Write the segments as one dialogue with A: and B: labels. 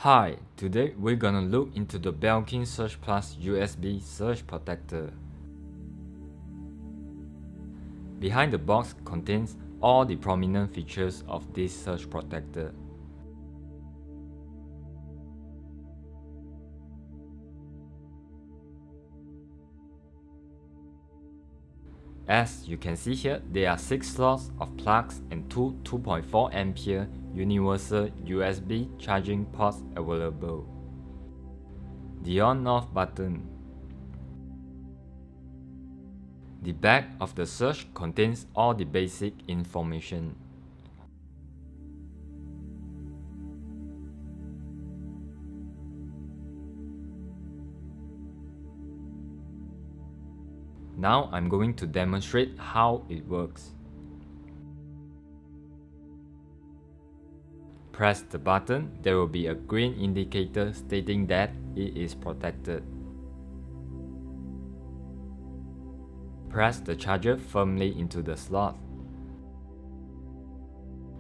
A: Hi, today we're gonna look into the Belkin SurgePlus USB surge protector. Behind the box contains all the prominent features of this surge protector. As you can see here, there are 6 slots of plugs and two 2.4 ampere universal USB charging ports available. The on-off button. The back of the surge contains all the basic information. Now I'm going to demonstrate how it works. Press the button, there will be a green indicator stating that it is protected. Press the charger firmly into the slot.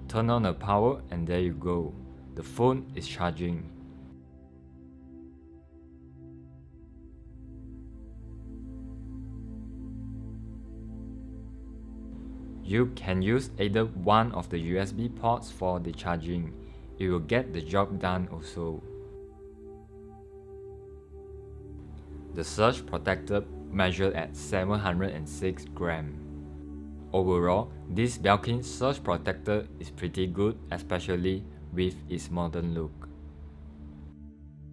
A: Turn on the power and there you go. The phone is charging. You can use either one of the USB ports for the charging. It will get the job done also. The surge protector measured at 706 grams. Overall, this Belkin surge protector is pretty good, especially with its modern look.